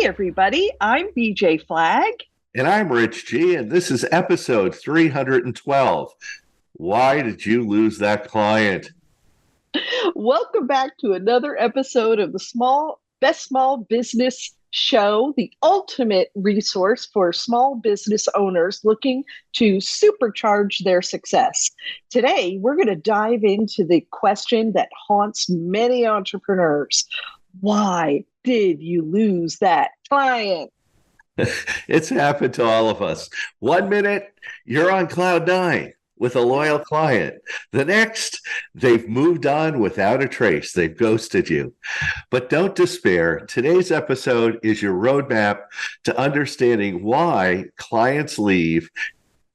everybody. I'm BJ Flag. And I'm Rich G, and this is episode 312. Why did you lose that client? Welcome back to another episode of the Best Small Business Show, the ultimate resource for small business owners looking to supercharge their success. Today, we're going to dive into the question that haunts many entrepreneurs. Why did you lose that client? It's happened to all of us. 1 minute, you're on cloud nine with a loyal client. The next, they've moved on without a trace. They've ghosted you. But don't despair. Today's episode is your roadmap to understanding why clients leave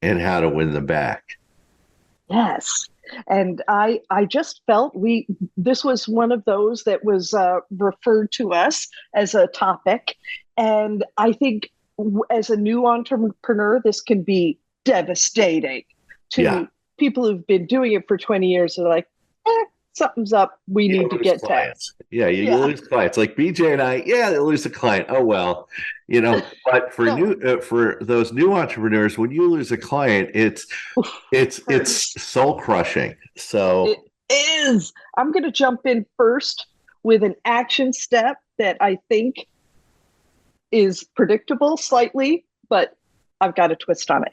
and how to win them back. Yes. And I just felt this was one of those that was referred to us as a topic. And I think as a new entrepreneur, this can be devastating to people who've been doing it for 20 years. They're like, something's up. We need to get clients. You lose clients. Like BJ and I, they lose a client. Oh, well, but for those new entrepreneurs, when you lose a client, it's soul crushing. So it is. I'm going to jump in first with an action step that I think is predictable slightly, but I've got a twist on it.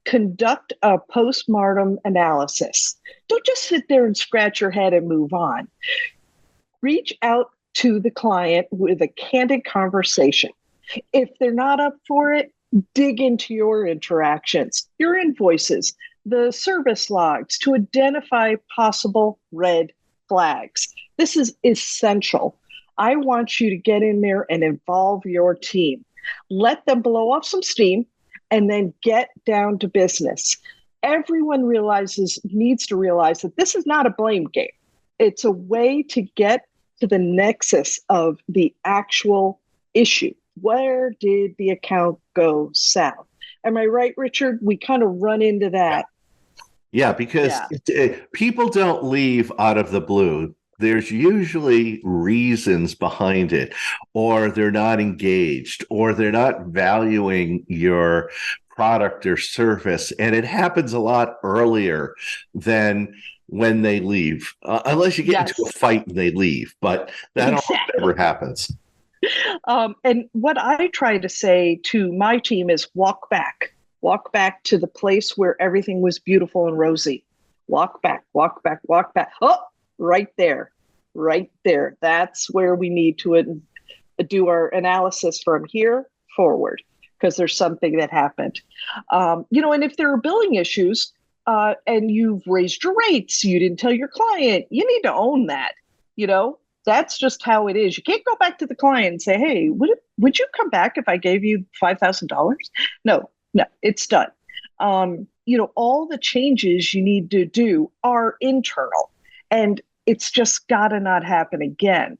Conduct a postmortem analysis. Don't just sit there and scratch your head and move on. Reach out to the client with a candid conversation. If they're not up for it, dig into your interactions, your invoices, the service logs to identify possible red flags. This is essential. I want you to get in there and involve your team. Let them blow off some steam and then get down to business. Everyone needs to realize that this is not a blame game. It's a way to get to the nexus of the actual issue. Where did the account go south? Am I right, Richard? We kind of run into that. Yeah, because people don't leave out of the blue. There's usually reasons behind it, or they're not engaged, or they're not valuing your product or service. And it happens a lot earlier than when they leave, unless you get into a fight and they leave. But that almost never happens. And what I try to say to my team is walk back to the place where everything was beautiful and rosy. Walk back. Oh, right there. That's where we need to do our analysis from here forward, because there's something that happened. And if there are billing issues and you've raised your rates, you didn't tell your client, you need to own that. That's just how it is. You can't go back to the client and say, hey, would you come back if I gave you $5,000? No, it's done. All the changes you need to do are internal, and it's just got to not happen again.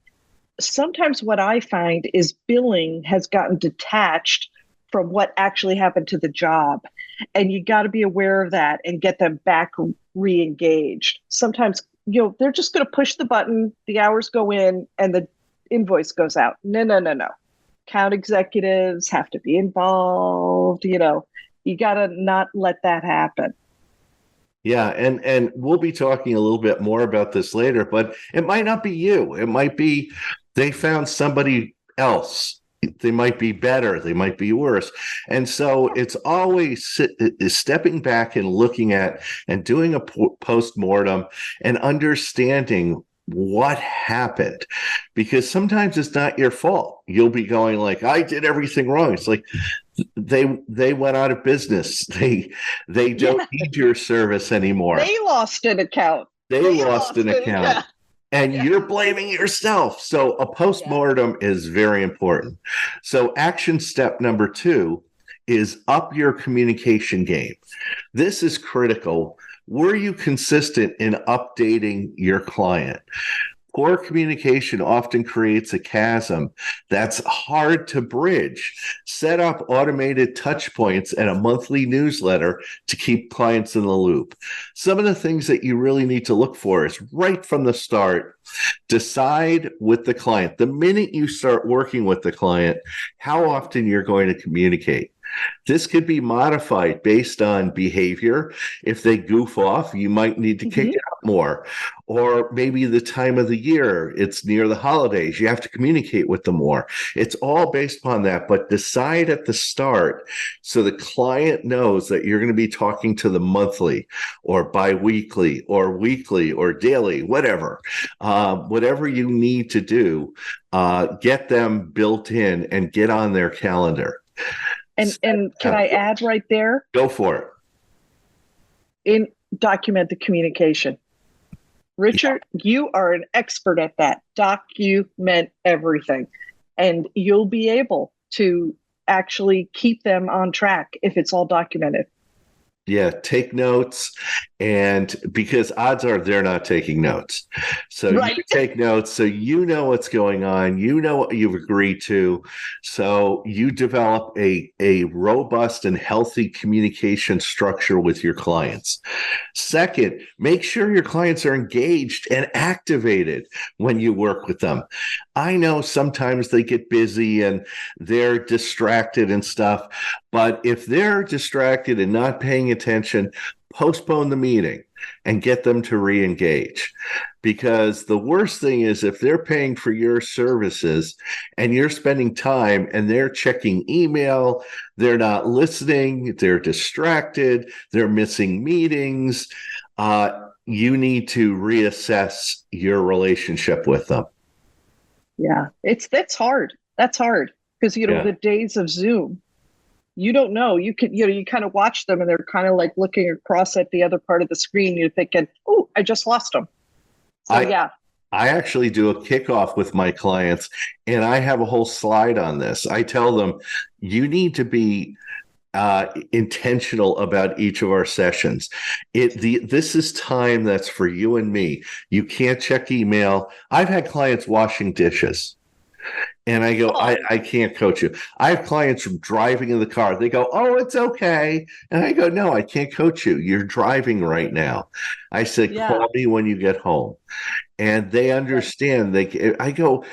Sometimes what I find is billing has gotten detached from what actually happened to the job. And you got to be aware of that and get them back re-engaged. Sometimes, they're just going to push the button, the hours go in, and the invoice goes out. No. Account executives have to be involved. You got to not let that happen. Yeah, and we'll be talking a little bit more about this later, but it might not be you. It might be they found somebody else. They might be better. They might be worse. And so it's always stepping back and looking at and doing a post-mortem and understanding what happened, because sometimes it's not your fault. You'll be going like, I did everything wrong. It's like they went out of business. They don't need your service anymore. They lost an account. And you're blaming yourself. So a postmortem is very important. So action step number 2 is up your communication game. This is critical. Were you consistent in updating your client? Poor communication often creates a chasm that's hard to bridge. Set up automated touch points and a monthly newsletter to keep clients in the loop. Some of the things that you really need to look for is right from the start, decide with the client, the minute you start working with the client, how often you're going to communicate. This could be modified based on behavior. If they goof off, you might need to kick out more. Or maybe the time of the year, it's near the holidays, you have to communicate with them more. It's all based upon that, but decide at the start so the client knows that you're going to be talking to them monthly or bi-weekly or weekly or daily, whatever. Whatever you need to do, get them built in and get on their calendar. And can I add right there? Go for it. Document the communication. Richard, you are an expert at that. Document everything. And you'll be able to actually keep them on track if it's all documented. Yeah, take notes. And because odds are they're not taking notes. So right. You take notes so you know what's going on, you know what you've agreed to. So you develop a robust and healthy communication structure with your clients. Second, make sure your clients are engaged and activated when you work with them. I know sometimes they get busy and they're distracted and stuff, but if they're distracted and not paying attention, postpone the meeting and get them to re-engage. Because the worst thing is if they're paying for your services and you're spending time and they're checking email, they're not listening, they're distracted, they're missing meetings, you need to reassess your relationship with them. Yeah, that's hard. That's hard because, the days of Zoom, you don't know. You can, you kind of watch them and they're kind of like looking across at the other part of the screen. You're thinking, oh, I just lost them. So, I actually do a kickoff with my clients and I have a whole slide on this. I tell them, you need to be intentional about each of our sessions. This is time that's for you and me. You can't check email. I've had clients washing dishes. And I go, I can't coach you. I have clients from driving in the car. They go, oh, it's okay. And I go, no, I can't coach you. You're driving right now. I said, call me when you get home. And they understand. I go,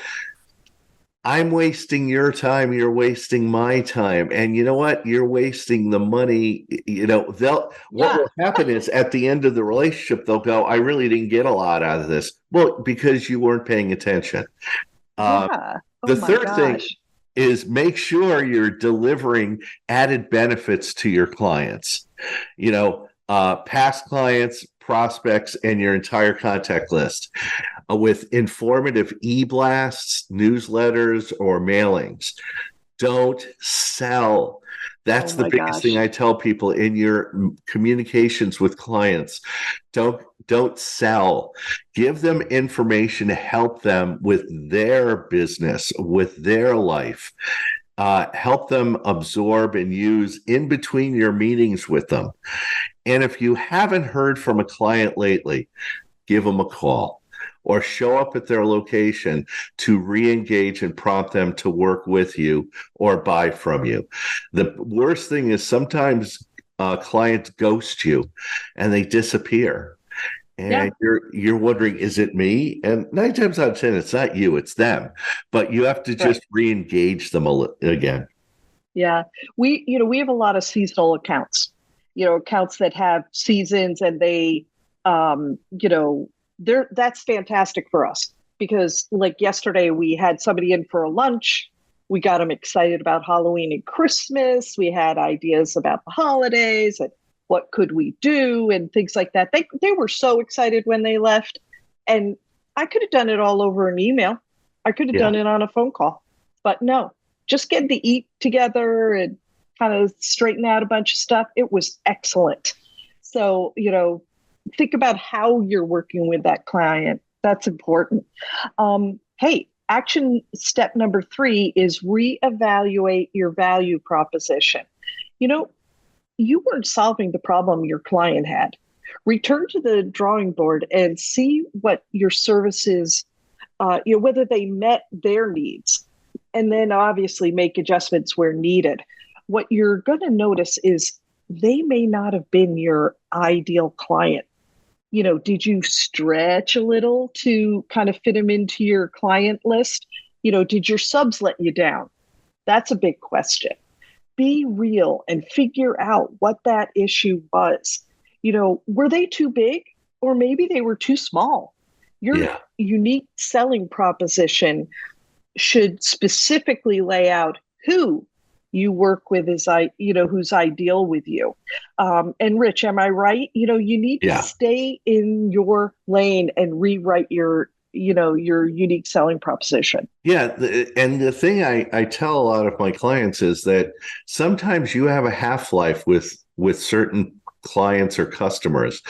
I'm wasting your time. You're wasting my time. And you know what? You're wasting the money. What will happen is at the end of the relationship, they'll go, I really didn't get a lot out of this. Well, because you weren't paying attention. The third thing is make sure you're delivering added benefits to your clients, past clients, prospects, and your entire contact list with informative e-blasts, newsletters, or mailings. Don't sell. That's the biggest thing I tell people in your communications with clients. Don't sell. Give them information to help them with their business, with their life. Help them absorb and use in between your meetings with them. And if you haven't heard from a client lately, give them a call or show up at their location to re-engage and prompt them to work with you or buy from you. The worst thing is sometimes clients ghost you and they disappear. And you're wondering, is it me? And 9 times out of 10, it's not you, it's them. But you have to just re-engage them again. Yeah. We have a lot of seasonal accounts, accounts that have seasons and they, that's fantastic for us because like yesterday we had somebody in for a lunch. We got them excited about Halloween and Christmas. We had ideas about the holidays and what could we do and things like that. They were so excited when they left. And I could have done it all over an email. I could have done it on a phone call. But no, just getting to eat together and kind of straighten out a bunch of stuff. It was excellent. So, think about how you're working with that client. That's important. Hey, action step number 3 is reevaluate your value proposition. You weren't solving the problem your client had. Return to the drawing board and see what your services whether they met their needs, and then obviously make adjustments where needed. What you're going to notice is they may not have been your ideal client. Did you stretch a little to kind of fit them into your client list? Did your subs let you down? That's a big question. Be real and figure out what that issue was. Were they too big, or maybe they were too small? Your unique selling proposition should specifically lay out who you work with who's ideal with you. And Rich, am I right? You need to stay in your lane and rewrite your unique selling proposition. Yeah. And the thing I tell a lot of my clients is that sometimes you have a half-life with certain clients or customers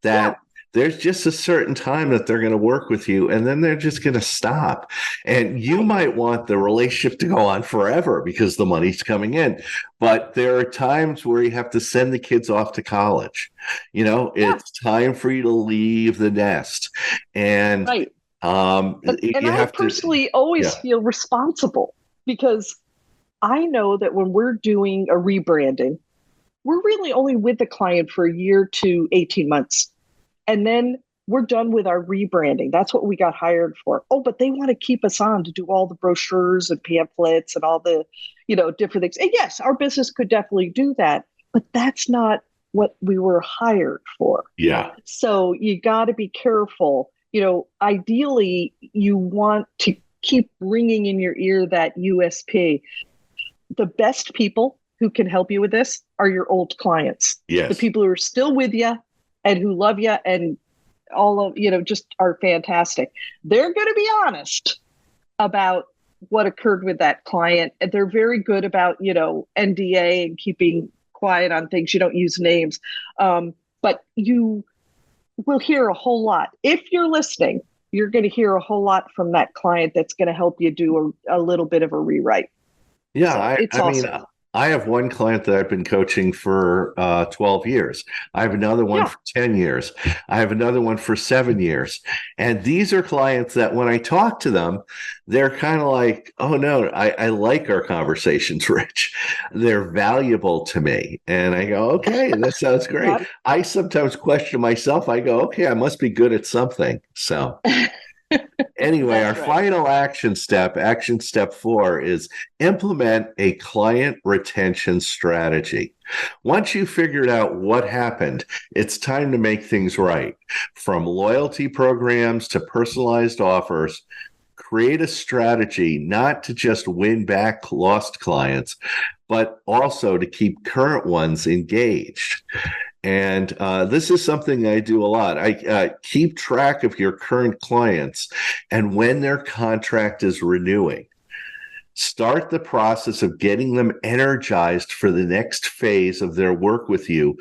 that there's just a certain time that they're going to work with you, and then they're just going to stop. And you might want the relationship to go on forever because the money's coming in. But there are times where you have to send the kids off to college. It's time for you to leave the nest. And I personally always feel responsible, because I know that when we're doing a rebranding, we're really only with the client for a year to 18 months. And then we're done with our rebranding. That's what we got hired for. Oh, but they want to keep us on to do all the brochures and pamphlets and all the, different things. And yes, our business could definitely do that, but that's not what we were hired for. Yeah. So you got to be careful. Ideally, you want to keep ringing in your ear that USP. The best people who can help you with this are your old clients. Yes. The people who are still with you and who love you and all of, just are fantastic. They're going to be honest about what occurred with that client. They're very good about, NDA and keeping quiet on things. You don't use names. But you will hear a whole lot. If you're listening, you're going to hear a whole lot from that client that's going to help you do a little bit of a rewrite. Yeah, so it's awesome. I have one client that I've been coaching for 12 years. I have another one for 10 years. I have another one for 7 years. And these are clients that when I talk to them, they're kind of like, oh, no, I like our conversations, Rich. They're valuable to me. And I go, okay, that sounds great. I sometimes question myself. I go, okay, I must be good at something. So anyway, our final action step 4, is implement a client retention strategy. Once you've figured out what happened, it's time to make things right. From loyalty programs to personalized offers, create a strategy not to just win back lost clients, but also to keep current ones engaged. And this is something I do a lot. I keep track of your current clients and when their contract is renewing. Start the process of getting them energized for the next phase of their work with you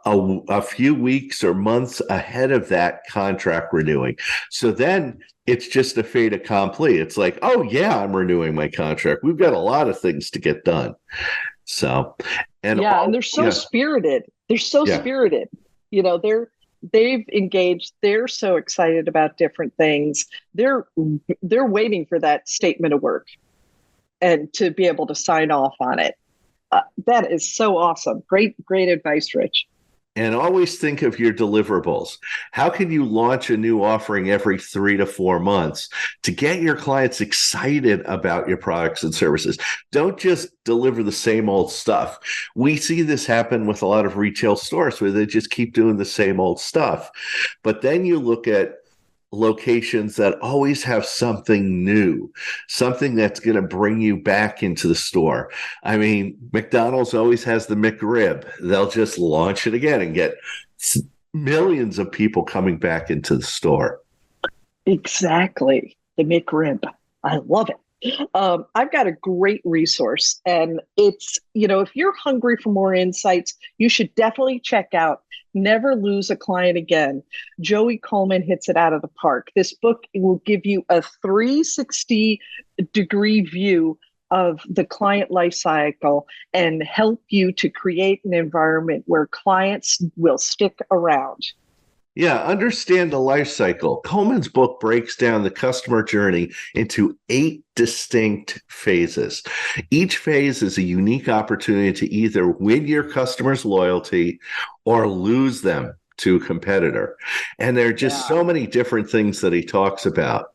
a few weeks or months ahead of that contract renewing. So then it's just a fait accompli. It's like, oh, yeah, I'm renewing my contract. We've got a lot of things to get done. So, and they're so spirited. They're so spirited. They've engaged. They're so excited about different things. They're waiting for that statement of work and to be able to sign off on it. That is so awesome. Great advice, Rich. And always think of your deliverables. How can you launch a new offering every 3 to 4 months to get your clients excited about your products and services? Don't just deliver the same old stuff. We see this happen with a lot of retail stores where they just keep doing the same old stuff. But then you look at locations that always have something new, something that's going to bring you back into the store. I mean, McDonald's always has the McRib. They'll just launch it again and get millions of people coming back into the store. Exactly. The McRib. I love it. I've got a great resource, and it's, if you're hungry for more insights, you should definitely check out Never Lose a Client Again. Joey Coleman hits it out of the park. This book will give you a 360-degree view of the client life cycle and help you to create an environment where clients will stick around. Yeah, understand the life cycle. Coleman's book breaks down the customer journey into 8 distinct phases. Each phase is a unique opportunity to either win your customers' loyalty or lose them to a competitor. And there are just so many different things that he talks about.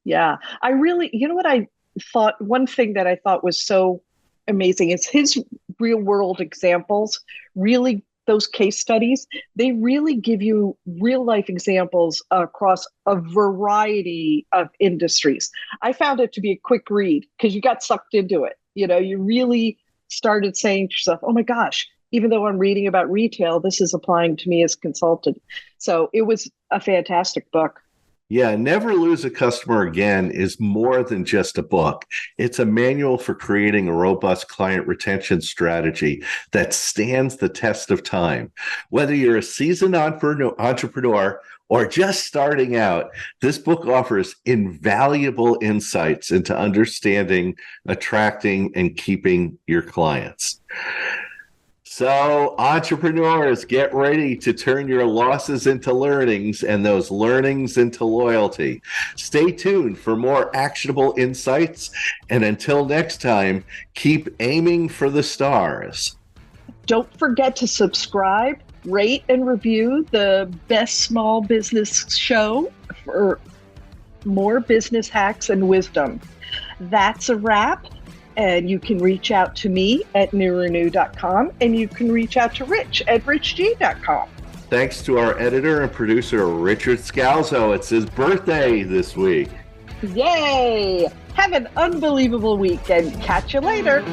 Yeah. I really, you know what I thought, one thing that I thought was so amazing is his real world examples really, those case studies, they really give you real life examples across a variety of industries. I found it to be a quick read because you got sucked into it. You know, you really started saying to yourself, oh my gosh, even though I'm reading about retail, this is applying to me as a consultant. So it was a fantastic book. Yeah, Never Lose a Customer Again is more than just a book. It's a manual for creating a robust client retention strategy that stands the test of time. Whether you're a seasoned entrepreneur or just starting out, this book offers invaluable insights into understanding, attracting, and keeping your clients. So, entrepreneurs, get ready to turn your losses into learnings and those learnings into loyalty. Stay tuned for more actionable insights. And until next time, keep aiming for the stars. Don't forget to subscribe, rate, and review the best small business show for more business hacks and wisdom. That's a wrap. And you can reach out to me at newrenew.com, and you can reach out to Rich at richg.com. Thanks to our editor and producer, Richard Scalzo. It's his birthday this week. Yay! Have an unbelievable week and catch you later.